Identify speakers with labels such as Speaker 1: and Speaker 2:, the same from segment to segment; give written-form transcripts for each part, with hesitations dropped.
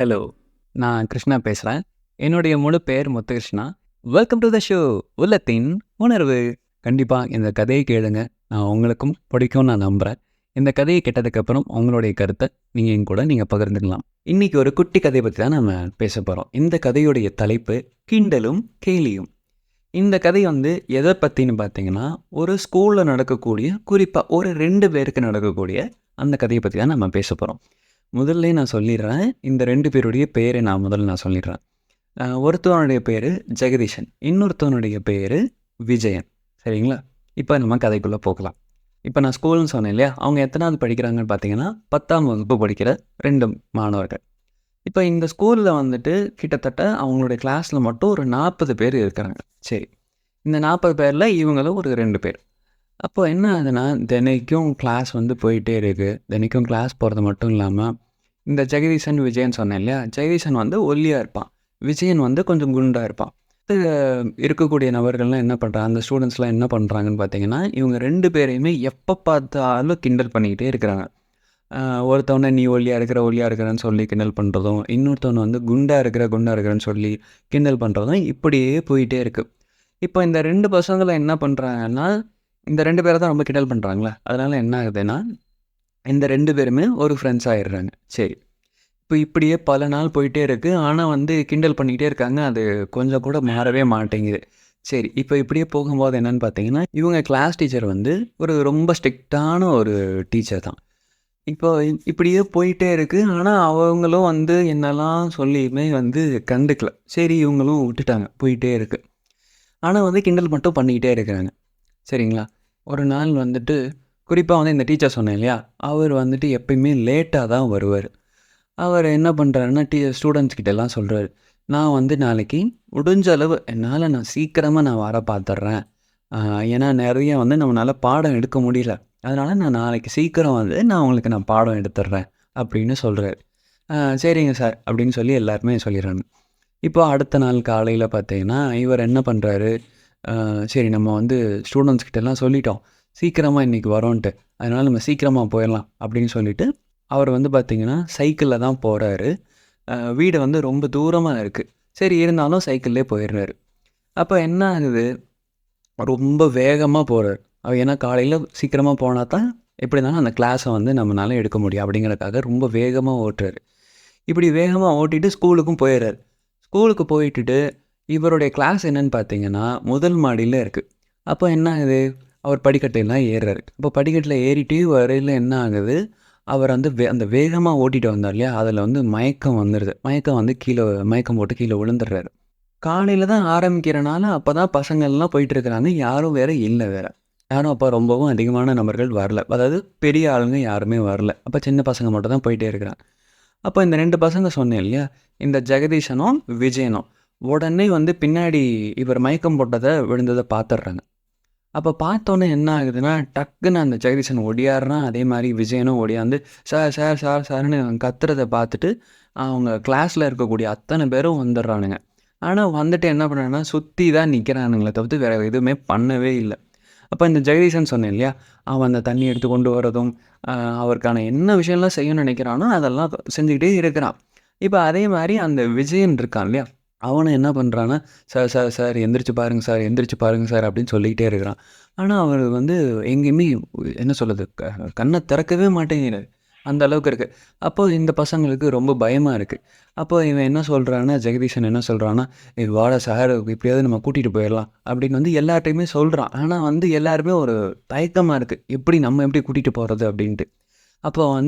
Speaker 1: Hello. நான் கிருஷ்ணா பேசுறேன். என்னுடைய முழு பெயர் Muthukrishna. Welcome to the show உள்ளத்தின் உணர்வு. கண்டிப்பா இந்த கதைய கேளுங்க. உங்களுக்கும் பிடிக்கும்னு நான் நம்புறேன். இந்த கதைய கேட்டதுக்கப்புறம் உங்களுடைய கருத்த நீங்க பகிர்ந்துக்கலாம். இன்னைக்கு ஒரு குட்டி கதைய பத்தி தான் நம்ம பேசப் போறோம். இந்த கதையுடைய தலைப்பு கிண்டலும் கேலியும். இந்த கதை எத பத்தின்னு பார்த்தீங்கன்னா, ஒரு ஸ்கூல்ல நடக்கக்கூடிய குறிப்பா ஒரு 2 பேருக்கு நடக்கக்கூடிய அந்த கதைய பத்தி தான் நம்ம பேசப் போறோம். முதல்லயே நான் சொல்லிடுறேன். இந்த 2 பேருடைய பெயரை நான் சொல்லிடுறேன். ஒருத்தவனுடைய பேரு ஜெகதீஷன். இன்னொருத்தவனுடைய பேரு விஜயன். சரிங்களா? இப்ப நம்ம கதைக்குள்ள போகலாம். இப்ப நான் ஸ்கூல்ன்னு சொன்னேன் இல்லையா? அவங்க எத்தனாவது படிக்கிறாங்கன்னு பார்த்தீங்கன்னா, 10ஆம் வகுப்பு படிக்கிற 2 மாணவர்கள். இப்ப இந்த ஸ்கூல்ல கிட்டத்தட்ட அவங்களுடைய கிளாஸ்ல மட்டும் ஒரு 40 பேர் இருக்கிறாங்க. சரி. இந்த 40 பேர்ல இவங்களும் ஒரு 2 பேர். அப்போ என்ன ஆகுதுன்னா, தினைக்கும் கிளாஸ் போயிட்டே இருக்கு. தினைக்கும் கிளாஸ் போறது மட்டும் இல்லாம, இந்த ஜெகதீசன், விஜயன் சொன்னேன் இல்லையா? ஜெகதீசன் ஒல்லியா இருப்பான். விஜயன் கொஞ்சம் குண்டா இருப்பான். இது இருக்கக்கூடிய நபர்கள்லாம் என்ன பண்றாங்க, அந்த ஸ்டூடண்ட்ஸ்லாம் என்ன பண்றாங்கன்னு பார்த்தீங்கன்னா, இவங்க 2 பேரையுமே எப்ப பார்த்தாலும் கிண்டல் பண்ணிக்கிட்டே இருக்கிறாங்க. ஒருத்தவன "நீ ஒல்லியா இருக்கிற, ஒல்லியா இருக்கிறன்னு" சொல்லி கிண்டல் பண்றதும், இன்னொருத்தவன "குண்டா இருக்கிற, குண்டா இருக்கிறன்னு" சொல்லி கிண்டல் பண்றதும் இப்படியே போயிட்டே இருக்கு. இப்போ இந்த 2 பசங்களும் என்ன பண்றாங்கன்னா, இந்த 2 பேர தான் ரொம்ப கிண்டல் பண்றாங்கல்ல. அதனால என்ன ஆகுதுன்னா, இந்த 2 பேருமே ஒரு ஃப்ரெண்ட்ஸ் ஆயிடுறாங்க. சரி. இப்போ இப்படியே பல நாள் போயிட்டே இருக்கு. ஆனா கிண்டல் பண்ணிக்கிட்டே இருக்காங்க. அது கொஞ்சம் கூட மாறவே மாட்டேங்குது. சரி. இப்போ இப்படியே போகும்போது என்னன்னு பார்த்தீங்கன்னா, இவங்க கிளாஸ் டீச்சர் ஒரு ரொம்ப ஸ்ட்ரிக்ட்டான ஒரு டீச்சர் தான். இப்போ இப்படியே போயிட்டே இருக்கு. ஆனா அவங்களும் என்னலாம் சொல்லியுமே கண்டுக்கல. சரி இவங்களும் விட்டுட்டாங்க. போயிட்டே இருக்கு. ஆனா கிண்டல் மட்டும் பண்ணிக்கிட்டே இருக்கிறாங்க. சரிங்களா? ஒரு நாள் குறிப்பா இந்த டீச்சர் சொன்னேன் இல்லையா? அவர் எப்பயுமே லேட்டா தான் வருவாரு. அவர் என்ன பண்றாருன்னா, ஸ்டூடண்ட்ஸ் கிட்டலாம் சொல்றாரு. நான் நாளைக்கு முடிஞ்ச அளவு என்னால நான் சீக்கிரமா வர பார்த்துடுறேன். ஏன்னா நெறைய நம்மனால பாடம் எடுக்க முடியல. அதனால நான் நாளைக்கு சீக்கிரம் நான் உங்களுக்கு பாடம் எடுத்துடுறேன் அப்படின்னு சொல்றாரு. சரிங்க சார் அப்படின்னு சொல்லி எல்லாருமே சொல்லிடுறாங்க. இப்போ அடுத்த நாள் காலையில பார்த்தீங்கன்னா, இவர் என்ன பண்றாரு, சரி நம்ம ஸ்டூடண்ட்ஸ் கிட்டலாம் சொல்லிட்டோம். சீக்கிரமா இன்னைக்கு வரோன்ட்டு. அதனால நம்ம சீக்கிரமா போயிரலாம் அப்படின்னு சொல்லிட்டு, அவர் பார்த்தீங்கன்னா, சைக்கிள்ல தான் போறாரு. வீடு ரொம்ப தூரமா இருக்கு. சரி இருந்தாலும் சைக்கிள்லயே போயிடுறாரு. அப்ப என்ன ஆகுது, ரொம்ப வேகமா போறாரு. ஏன்னா காலையில சீக்கிரமா போனா தான் எப்படி இருந்தாலும் அந்த கிளாஸ நம்மனால எடுக்க முடியும் அப்படிங்கிறதுக்காக ரொம்ப வேகமா ஓட்டுறாரு. இப்படி வேகமா ஓட்டிட்டு ஸ்கூலுக்கும் போயிடுறாரு. ஸ்கூலுக்கு போயிட்டுட்டு இவருடைய கிளாஸ் என்னன்னு பார்த்தீங்கன்னா, முதல் மாடியில இருக்கு. அப்போ என்ன ஆகுது, அவர் படிக்கட்டையெல்லாம் ஏறுறாரு. அப்போ படிக்கட்டில ஏறிட்டே வரையில என்ன ஆகுது, அவர் அந்த வேகமா ஓட்டிட்டு வந்தார் இல்லையா, அதில மயக்கம் வந்துருது. மயக்கம் கீழ மயக்கம் போட்டு கீழ விழுந்துடுறாரு. காலையில தான் ஆரம்பிக்கிறனால, அப்பதான் பசங்கள்லாம் போயிட்டுருக்கிறாங்க. யாரும் வேற இல்ல வேற. யாரும் அப்ப ரொம்பவும் அதிகமான நபர்கள் வரல. அதாவது பெரிய ஆளுங்க யாருமே வரல. அப்ப சின்ன பசங்க மட்டும் தான் போயிட்டே இருக்கிறாங்க. அப்ப இந்த 2 பசங்க சொன்னேன் இல்லையா? இந்த ஜெகதீஷனும், விஜயனும். உடனே பின்னாடி இவர் மயக்கம் போட்டத விழுந்தத பார்த்துடுறாங்க. அப்ப பார்த்தோனே என்ன ஆகுதுன்னா, டக்குன்னு அந்த ஜெகதீஷன் ஓடியார்றான். அதே மாரி விஜயனும் ஓடியாந்து, "சார், சார், சார், சார்ன்னு" கத்துறத பார்த்துட்டு, அவங்க கிளாஸ்ல இருக்கக்கூடிய அத்தன பேரும் வந்துடுறானுங்க. ஆனா என்ன பண்ணாங்கன்னா, சுத்தி தான் நிக்கிறானுங்களே தவிர்த்து வேற எதுவுமே பண்ணவே இல்ல. அப்ப இந்த ஜெகதீஷன் சொன்னேன் இல்லையா? அவன் அந்த தண்ணி எடுத்து கொண்டு வரதும், அ அவருக்கான என்ன விஷயம்லாம் செய்யணும்னு நெனைக்கிறானோ, அதெல்லாம் செஞ்சுக்கிட்டே இருக்கிறான். இப்ப அதே மாரி அந்த விஜயன் இருக்கான் இல்லையா? அவனும் என்ன பண்றான்னா, "சார், சார், சார் எந்திரிச்சு பாருங்க சார், எந்திரிச்சு பாருங்க சார்" அப்படின்னு சொல்லிக்கிட்டே இருக்கிறான். ஆனா அவரு எங்கேயுமே என்ன சொல்றது? கண்ண திறக்கவே மாட்டேங்கிறாரு. அந்த அளவுக்கு இருக்கு. அப்போ இந்த பசங்களுக்கு ரொம்ப பயமா இருக்கு. அப்போ இவன் என்ன சொல்றான்னா, ஜெகதீஷன் என்ன சொல்றான்னா, "ஏய் வாடா சார் எப்படியாவது நம்ம கூட்டிட்டு போயிரலாம்" அப்படின்னு எல்லார்ட்டயுமே சொல்றான். ஆனா எல்லாருமே ஒரு தயக்கமா இருக்கு. நம்ம எப்படி கூட்டிட்டு போறது அப்படின்ட்டு. அப்போ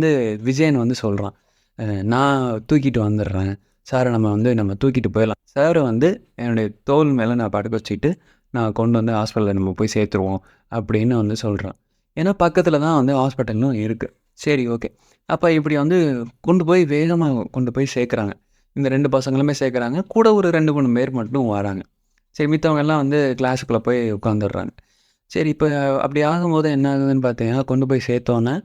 Speaker 1: விஜயன் சொல்றான், "அ நான் தூக்கிட்டு வந்துடுறேன். சார நம்ம தூக்கிட்டு போயிரலாம். சார என்னுடைய தோள் மேல நான் படுக்க வச்சுக்கிட்டு, நான் கொண்டு ஹாஸ்பிட்டல்ல நம்ம போய் சேர்த்துருவோம்" அப்படின்னு சொல்றான். ஏன்னா பக்கத்துல தான் ஹாஸ்பிட்டலும் இருக்கு. சரி ஓகே. அப்ப இப்படி கொண்டு போய் வேகமா கொண்டு போய் சேர்க்குறாங்க. இந்த 2 பசங்களுமே சேர்க்குறாங்க. கூட ஒரு 2, 3 பேர் மட்டும் வராங்க. சரி மித்தவங்கலாம் கிளாஸுக்குள்ள போய் உட்காந்துடுறாங்க. சரி இப்ப அப்படி ஆகும்போது என்ன ஆகுதுன்னு பார்த்தீங்கன்னா, கொண்டு போய் சேர்த்தோன்னே,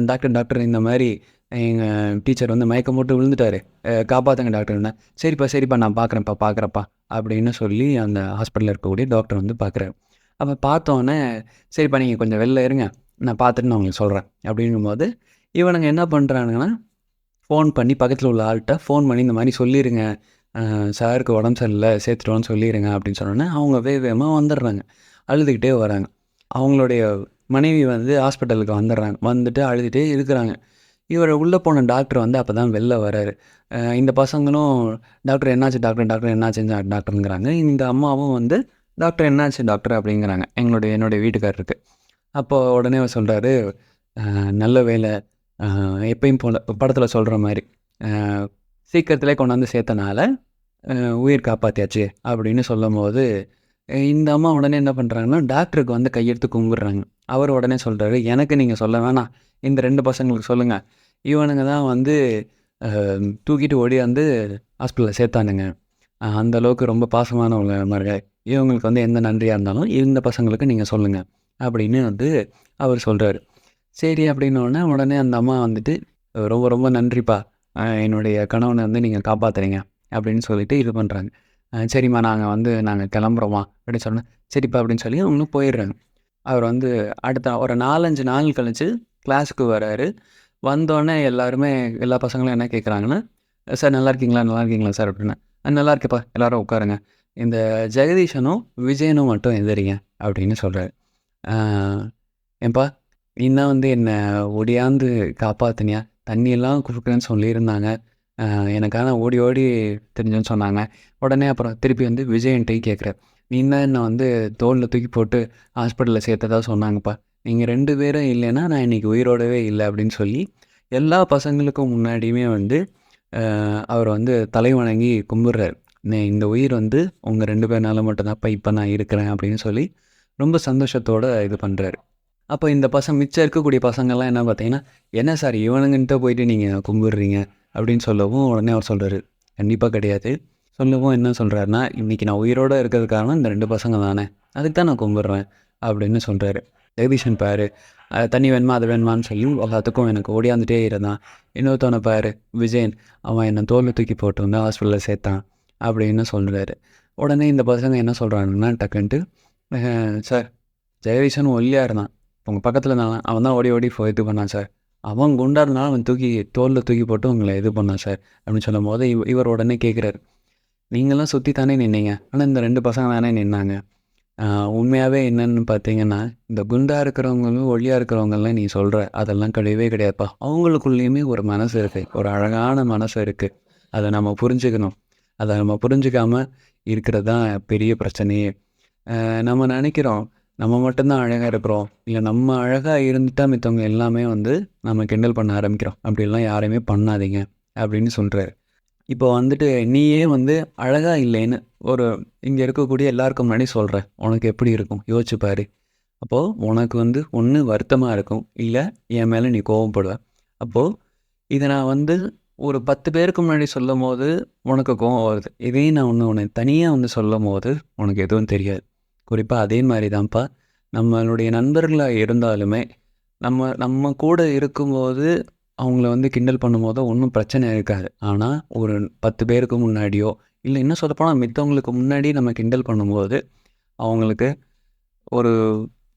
Speaker 1: டாக்டர் டாக்டர் இந்த மாரி எங்க டீச்சர் மயக்கம் போட்டு விழுந்துட்டாரு. காப்பாத்துங்க டாக்டர்ன்னேன். சரிப்பா சரிப்பா நான் பார்க்குறேன்ப்பா பார்க்குறேன்ப்பா அப்படின்னு சொல்லி அந்த ஹாஸ்பிட்டல்ல இருக்கக்கூடிய டாக்டர் பார்க்குறாரு. அப்ப பார்த்தோன்னே, சரிப்பா நீங்க கொஞ்சம் வெளில இருங்க. நான் பார்த்துட்டு நான் உங்களுக்கு சொல்றேன். அப்படிங்கும்போது, இவனுங்க என்ன பண்றானுங்கன்னா, ஃபோன் பண்ணி பக்கத்தில் உள்ள ஆள்கிட்ட ஃபோன் பண்ணி இந்த மாதிரி சொல்லிடுங்க, சாருக்கு உடம்பு சரியில்லை சேர்த்துட்டோன்னு சொல்லிடுங்க அப்படின்னு சொன்னோன்னே அவங்க வேகமாக வந்துடுறாங்க, அழுதுகிட்டே வராங்க. அவங்களுடைய மனைவி வந்து ஹாஸ்பிட்டலுக்கு வந்துடுறாங்க, வந்துட்டு அழுதுகிட்டே இருக்கிறாங்க. இவர் உள்ளே போன டாக்டர் வந்து அப்போ தான் வெளில வராரு. இந்த பசங்களும் டாக்டர் என்னாச்சு டாக்டர், டாக்டர் என்னாச்சுன்னு டாக்டருங்கிறாங்க. இந்த அம்மாவும் வந்து டாக்டர் என்னாச்சு டாக்டர் அப்படிங்கிறாங்க என்னுடைய வீட்டுக்காரருக்கு. அப்போ உடனே அவர் சொல்கிறாரு, நல்ல வேலை, எப்பயும் போல் படத்தில் சொல்கிற மாதிரி சீக்கிரத்திலே கொண்டாந்து சேர்த்தனால உயிர் காப்பாற்றியாச்சு அப்படின்னு சொல்லும்போது, இந்த அம்மா உடனே என்ன பண்ணுறாங்கன்னா டாக்டருக்கு வந்து கையெடுத்து கும்பிட்றாங்க. அவர் உடனே சொல்கிறாரு, எனக்கு நீங்கள் சொல்ல வேணாம், இந்த 2 பசங்களுக்கு சொல்லுங்கள், இவனுங்க தான் வந்து தூக்கிட்டு ஓடியாந்து ஹாஸ்பிட்டலில் சேர்த்தானுங்க, அந்த அளவுக்கு ரொம்ப பாசமானவங்க மாதிரி, இவங்களுக்கு வந்து எந்த நன்றியாக இருந்தாலும் இந்த பசங்களுக்கு நீங்கள் சொல்லுங்கள் அப்படின்னு வந்து அவர் சொல்கிறாரு. சரி அப்படின்னோடனே உடனே அந்த அம்மா வந்துட்டு, ரொம்ப ரொம்ப நன்றிப்பா, என்னுடைய கணவனை வந்து நீங்கள் காப்பாற்றுறீங்க அப்படின்னு சொல்லிட்டு இது பண்ணுறாங்க. சரிம்மா நாங்கள் கிளம்புறோமா அப்படின்னு சொன்னேன். சரிப்பா அப்படின்னு சொல்லி அவங்களும் போயிடுறாங்க. அவர் வந்து அடுத்த ஒரு 4-5 நாள் கழித்து கிளாஸுக்கு வராரு. வந்தோடனே எல்லா பசங்களும் என்ன கேட்குறாங்கன்னா, சார் நல்லா இருக்கீங்களா சார் அப்படின்னா, நல்லா இருக்கேப்பா எல்லோரும் உட்காருங்க, இந்த ஜெகதீஷனும் விஜயனும் மட்டும் எந்திரிங்க அப்படின்னு சொல்கிறாரு. ஏன்பா நீ தான் வந்து என்னை ஓடியாந்து காப்பாற்றினியா, தண்ணியெல்லாம் கொடுக்குறேன்னு சொல்லியிருந்தாங்க, எனக்கான ஓடி ஓடி தெரிஞ்சோன்னு சொன்னாங்க. உடனே அப்புறம் திருப்பி வந்து விஜயன்ட்டையும் கேட்குறாரு, நீ தான் என்னை வந்து தோளில் தூக்கி போட்டு ஹாஸ்பிட்டலில் சேர்த்ததா சொன்னாங்கப்பா, நீங்கள் 2 பேரும் இல்லைன்னா நான் இன்றைக்கி உயிரோடவே இல்லை அப்படின்னு சொல்லி எல்லா பசங்களுக்கும் முன்னாடியுமே வந்து அவர் வந்து தலை வணங்கி கும்பிட்றாரு. இந்த உயிர் வந்து உங்கள் 2 பேர்னால மட்டும்தான்ப்பா இப்போ நான் இருக்கிறேன் அப்படின்னு சொல்லி ரொம்ப சந்தோஷத்தோடு இது பண்ணுறாரு. அப்போ இந்த மிச்சம் இருக்கக்கூடிய பசங்கள்லாம் என்ன பார்த்தீங்கன்னா, என்ன சார் இவனுங்கன்ட்ட போயிட்டு நீங்கள் கும்பிட்றீங்க அப்படின்னு சொல்லவும், உடனே அவர் சொல்கிறாரு, கண்டிப்பாக கிடையாது. சொல்லவும் என்ன சொல்கிறாருன்னா, இன்றைக்கி நான் உயிரோடு இருக்கிறது காரணம் இந்த 2 பசங்க தானே, அதுக்கு தான் நான் கும்பிட்றேன் அப்படின்னு சொல்கிறாரு. ஜெகதீஷன் பாரு, தண்ணி வேணுமா அது வேணுமான்னு சொல்லி எல்லாத்துக்கும் எனக்கு ஓடியாந்துட்டே இருந்தான். இன்னொருத்தவனை பாரு விஜயன், அவன் என்னை தோளில் தூக்கி போட்டு வந்து ஹாஸ்பிட்டலில் சேர்த்தான் அப்படின்னு சொல்கிறாரு. உடனே இந்த பசங்க என்ன சொல்கிறாங்கன்னா டக்குன்ட்டு, சார் ஜெகதீஷன் ஒல்லியாக இருந்தான், உங்கள் பக்கத்தில் இருந்தான், அவன் தான் ஓடி ஓடி இது பண்ணான் சார், அவன் குண்டாக இருந்தாலும் அவன் தோளில் தூக்கி போட்டு உங்களை இது பண்ணான் சார் அப்படின்னு சொல்லும் போது இவர் உடனே கேட்குறாரு, நீங்களாம் சுற்றி தானே நின்னீங்க, ஆனால் இந்த 2 பசங்க தானே நின்னாங்க. உண்மையாகவே என்னென்னு பார்த்தீங்கன்னா, இந்த குண்டாக இருக்கிறவங்களும் ஒல்லியாக இருக்கிறவங்கலாம் நீ சொல்கிற அதெல்லாம் கிடையவே கிடையாதுப்பா. அவங்களுக்குள்ளேயுமே ஒரு மனசு இருக்குது, ஒரு அழகான மனசு இருக்குது. அதை நம்ம புரிஞ்சுக்கணும். அதை நம்ம புரிஞ்சுக்காமல் இருக்கிறது தான் பெரிய பிரச்சனையே. நம்ம நினைக்கிறோம் நம்ம மட்டும்தான் அழகாக இருக்கிறோம், இல்லை நம்ம அழகாக இருந்துட்டால் மித்தவங்க எல்லாமே வந்து நம்ம கிண்டல் பண்ண ஆரம்பிக்கிறோம். அப்படிலாம் யாரையுமே பண்ணாதீங்க அப்படின்னு சொல்கிறாரு. இப்போ வந்துட்டு நீயே வந்து அழகாக இல்லைன்னு இங்கே இருக்கக்கூடிய எல்லாருக்கும் முன்னாடி சொல்கிறேன், உனக்கு எப்படி இருக்கும் யோசிச்சு பாரு. அப்போது உனக்கு வந்து ஒன்று வருத்தமாக இருக்கும், இல்லை என் மேலே நீ கோவப்படுவ. அப்போது இதை நான் வந்து ஒரு 10 பேருக்கு முன்னாடி சொல்லும் போது உனக்கு கோவம் வருது, இதையும் நான் உன்னை தனியாக வந்து சொல்லும் போது உனக்கு எதுவும் தெரியாது. குறிப்பாக அதே மாதிரி தான்ப்பா நம்மளுடைய நண்பர்களாக இருந்தாலுமே நம்ம கூட இருக்கும்போது அவங்கள வந்து கிண்டல் பண்ணும்போது ஒன்றும் பிரச்சனை இருக்காது. ஆனால் ஒரு 10 பேருக்கு முன்னாடியோ, இல்லை இன்னும் சொல்லப்போனால் மித்தவங்களுக்கு முன்னாடி நம்ம கிண்டல் பண்ணும்போது அவங்களுக்கு ஒரு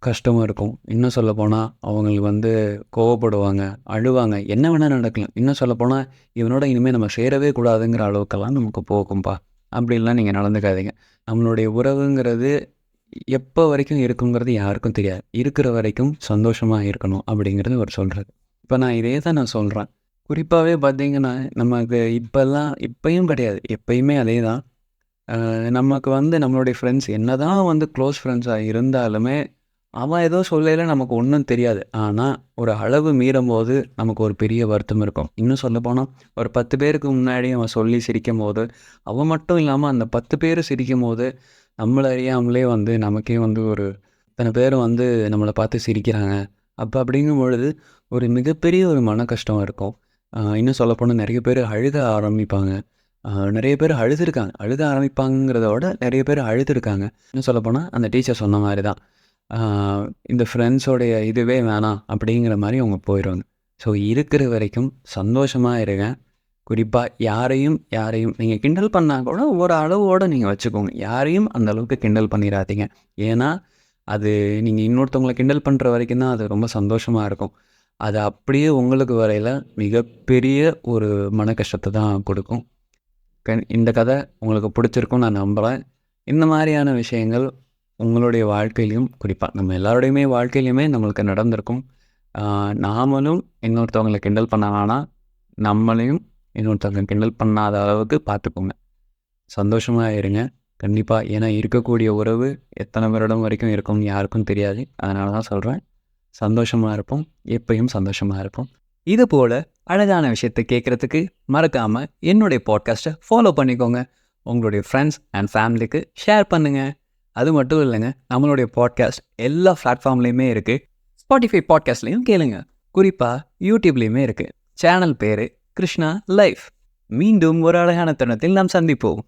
Speaker 1: கஷ்டமாக இருக்கும். இன்னும் சொல்லப்போனால் அவங்களுக்கு வந்து கோவப்படுவாங்க, அழுவாங்க, என்ன வேணால் நடக்கலாம். இன்னும் சொல்லப்போனால் இவனோட இனிமேல் நம்ம சேரவே கூடாதுங்கிற அளவுக்கெல்லாம் நமக்கு போகும்பா. அப்படிலாம் நீங்கள் நடந்துக்காதீங்க. நம்மளுடைய உறவுங்கிறது எப்போ வரைக்கும் இருக்குங்கிறது யாருக்கும் தெரியாது. இருக்கிற வரைக்கும் சந்தோஷமாக இருக்கணும் அப்படிங்கிறது அவர் சொல்கிறாரு. இப்போ நான் இதே தான் நான் சொல்கிறேன். குறிப்பாகவே பார்த்தீங்கன்னா, நமக்கு இப்பயும் கிடையாது, எப்பயுமே அதே தான். நமக்கு வந்து நம்மளுடைய ஃப்ரெண்ட்ஸ் என்ன தான் வந்து க்ளோஸ் ஃப்ரெண்ட்ஸாக இருந்தாலுமே, அவன் ஏதோ சொல்லையில நமக்கு ஒன்றும் தெரியாது. ஆனால் ஒரு அளவு மீறும்போது நமக்கு ஒரு பெரிய வருத்தம் இருக்கும். இன்னும் சொல்லப்போனால் ஒரு 10 பேருக்கு முன்னாடி அவன் சொல்லி சிரிக்கும்போது, அவன் மட்டும் இல்லாமல் அந்த 10 பேர் சிரிக்கும்போது, நம்மளை அறியாமலே வந்து நமக்கே வந்து இத்தனை பேர் வந்து நம்மளை பார்த்து சிரிக்கிறாங்க. அப்படிங்கும் பொழுது ஒரு மிகப்பெரிய ஒரு மன கஷ்டம் இருக்கும். இன்னும் சொல்லப்போனால் நிறைய பேர் அழுக ஆரம்பிப்பாங்க. நிறைய பேர் அழுக ஆரம்பிப்பாங்கிறத விட நிறைய பேர் அழுதுருக்காங்க. இன்னும் சொல்லப்போனால் அந்த டீச்சர் சொன்ன மாதிரி தான், இந்த ஃப்ரெண்ட்ஸோடைய இதுவே வேணாம் அப்படிங்கிற மாதிரி அவங்க போயிடுவாங்க. ஸோ இருக்கிற வரைக்கும் சந்தோஷமாக இருங்க. குறிப்பாக யாரையும் நீங்கள் கிண்டல் பண்ணால் கூட ஒரு அளவோடு நீங்கள் வச்சுக்கோங்க. யாரையும் அந்த அளவுக்கு கிண்டல் பண்ணிடாதீங்க. ஏன்னா அது நீங்கள் இன்னொருத்தவங்களை கிண்டல் பண்ணுற வரைக்கும் தான் அது ரொம்ப சந்தோஷமாக இருக்கும். அது அப்படியே உங்களுக்கு வரையில மிகப்பெரிய ஒரு மன கஷ்டத்தை தான் கொடுக்கும். இந்த கதை உங்களுக்கு பிடிச்சிருக்கும்னு நான் நம்புகிறேன். இந்த மாதிரியான விஷயங்கள் உங்களுடைய வாழ்க்கையிலையும் குறிப்பாக நம்ம எல்லாருடையுமே வாழ்க்கையிலையுமே நம்மளுக்கு நடந்திருக்கும். நாமளும் இன்னொருத்தவங்களை கிண்டல் பண்ண வேணாம், நம்மளையும் இன்னொருத்தவங்க கிண்டல் பண்ணாத அளவுக்கு பார்த்துக்கோங்க. சந்தோஷமாக இருங்க கண்டிப்பாக. ஏன்னா இருக்கக்கூடிய உறவு எத்தனை வருடம் வரைக்கும் இருக்கும்னு யாருக்கும் தெரியாது. அதனால தான் சொல்கிறேன், சந்தோஷமாக இருப்போம், எப்பயும் சந்தோஷமாக இருப்போம். இது போல் அழகான விஷயத்தை கேட்குறதுக்கு மறக்காமல் என்னுடைய பாட்காஸ்ட்டை ஃபாலோ பண்ணிக்கோங்க. உங்களுடைய ஃப்ரெண்ட்ஸ் அண்ட் ஃபேமிலிக்கு ஷேர் பண்ணுங்கள். அது மட்டும் இல்லைங்க, நம்மளுடைய பாட்காஸ்ட் எல்லா பிளாட்ஃபார்ம்லேயுமே இருக்குது. ஸ்பாட்டிஃபை பாட்காஸ்ட்லேயும் கேளுங்க. குறிப்பாக யூடியூப்லேயுமே இருக்குது. சேனல் பேர் கிருஷ்ணா லைஃப். மீண்டும் ஒரு அழகான தருணத்தில் நாம் சந்திப்போம்.